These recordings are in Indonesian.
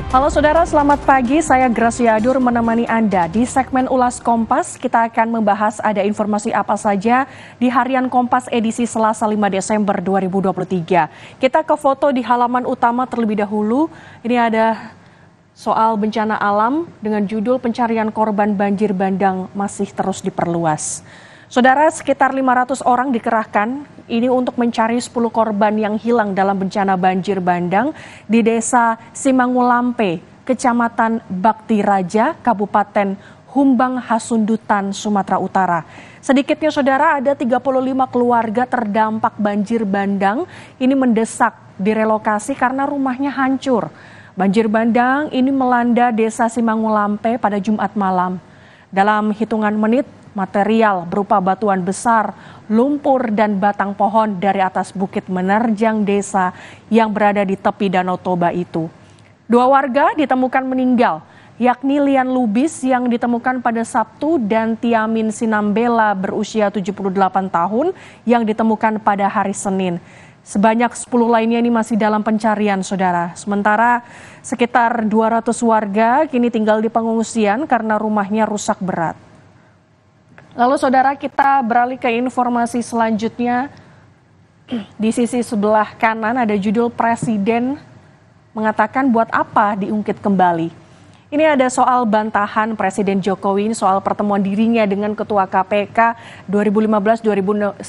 Halo saudara, selamat pagi. Saya Gracia Adur menemani Anda. Di segmen Ulas Kompas, kita akan membahas ada informasi apa saja di Harian Kompas edisi Selasa 5 Desember 2023. Kita ke foto di halaman utama terlebih dahulu. Ini ada soal bencana alam dengan judul pencarian korban banjir bandang masih terus diperluas. Saudara, sekitar 500 orang dikerahkan ini untuk mencari 10 korban yang hilang dalam bencana banjir bandang di Desa Simangulampe, Kecamatan Bakti Raja, Kabupaten Humbang Hasundutan, Sumatera Utara. Sedikitnya saudara, ada 35 keluarga terdampak banjir bandang ini mendesak direlokasi karena rumahnya hancur. Banjir bandang ini melanda Desa Simangulampe pada Jumat malam. Dalam hitungan menit, material berupa batuan besar, lumpur dan batang pohon dari atas bukit menerjang desa yang berada di tepi Danau Toba itu. 2 warga ditemukan meninggal, yakni Lian Lubis yang ditemukan pada Sabtu dan Tiamin Sinambela berusia 78 tahun yang ditemukan pada hari Senin. Sebanyak 10 lainnya ini masih dalam pencarian, saudara. Sementara sekitar 200 warga kini tinggal di pengungsian karena rumahnya rusak berat. Lalu saudara, kita beralih ke informasi selanjutnya. Di sisi sebelah kanan ada judul Presiden mengatakan buat apa diungkit kembali. Ini ada soal bantahan Presiden Jokowi soal pertemuan dirinya dengan Ketua KPK 2015-2019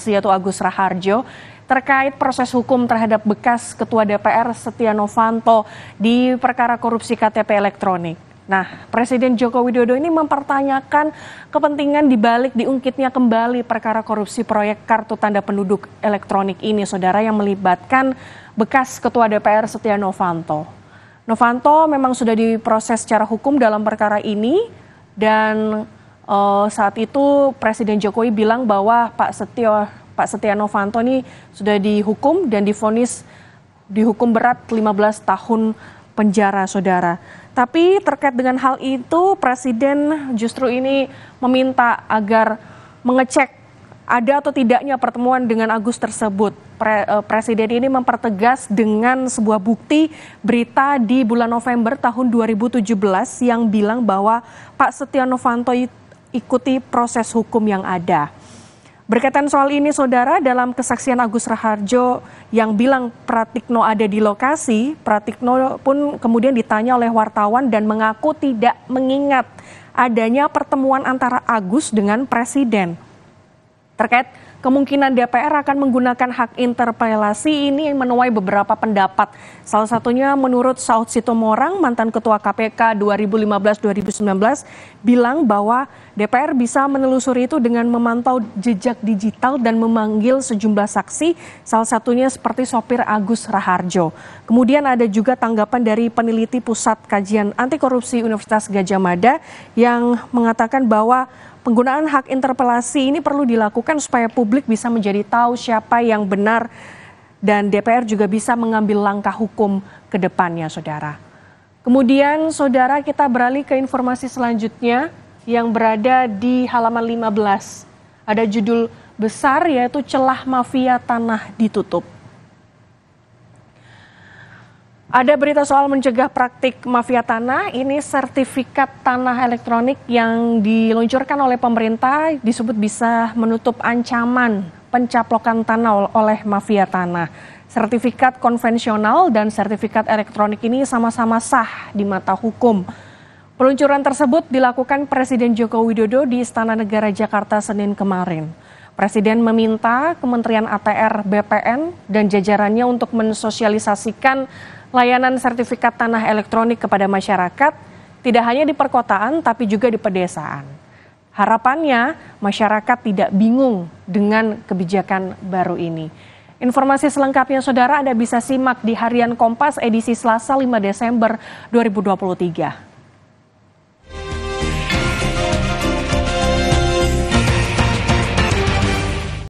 yaitu Agus Raharjo terkait proses hukum terhadap bekas Ketua DPR Setia Novanto di perkara korupsi KTP elektronik. Nah, Presiden Joko Widodo ini mempertanyakan kepentingan dibalik diungkitnya kembali perkara korupsi proyek kartu tanda penduduk elektronik ini, saudara, yang melibatkan bekas Ketua DPR Setia Novanto. Novanto memang sudah diproses secara hukum dalam perkara ini dan saat itu Presiden Jokowi bilang bahwa Pak Setia Novanto ini sudah dihukum dan dihukum berat 15 tahun penjara, saudara. Tapi terkait dengan hal itu, Presiden justru ini meminta agar mengecek ada atau tidaknya pertemuan dengan Agus tersebut. Presiden ini mempertegas dengan sebuah bukti berita di bulan November tahun 2017 yang bilang bahwa Pak Setia Novanto ikuti proses hukum yang ada. Berkaitan soal ini, saudara, dalam kesaksian Agus Raharjo yang bilang Pratikno ada di lokasi, Pratikno pun kemudian ditanya oleh wartawan dan mengaku tidak mengingat adanya pertemuan antara Agus dengan Presiden. Terkait kemungkinan DPR akan menggunakan hak interpelasi ini yang menuai beberapa pendapat. Salah satunya menurut Saud Sitomorang, mantan Ketua KPK 2015-2019, bilang bahwa DPR bisa menelusuri itu dengan memantau jejak digital dan memanggil sejumlah saksi, salah satunya seperti sopir Agus Raharjo. Kemudian ada juga tanggapan dari peneliti Pusat Kajian Anti Korupsi Universitas Gadjah Mada yang mengatakan bahwa penggunaan hak interpelasi ini perlu dilakukan supaya publik bisa menjadi tahu siapa yang benar dan DPR juga bisa mengambil langkah hukum ke depannya, saudara. Kemudian, saudara, kita beralih ke informasi selanjutnya yang berada di halaman 15. Ada judul besar yaitu celah mafia tanah ditutup. Ada berita soal mencegah praktik mafia tanah, ini sertifikat tanah elektronik yang diluncurkan oleh pemerintah disebut bisa menutup ancaman pencaplokan tanah oleh mafia tanah. Sertifikat konvensional dan sertifikat elektronik ini sama-sama sah di mata hukum. Peluncuran tersebut dilakukan Presiden Joko Widodo di Istana Negara Jakarta Senin kemarin. Presiden meminta Kementerian ATR BPN dan jajarannya untuk mensosialisasikan layanan sertifikat tanah elektronik kepada masyarakat, tidak hanya di perkotaan tapi juga di pedesaan. Harapannya masyarakat tidak bingung dengan kebijakan baru ini. Informasi selengkapnya, saudara, Anda bisa simak di Harian Kompas edisi Selasa 5 Desember 2023.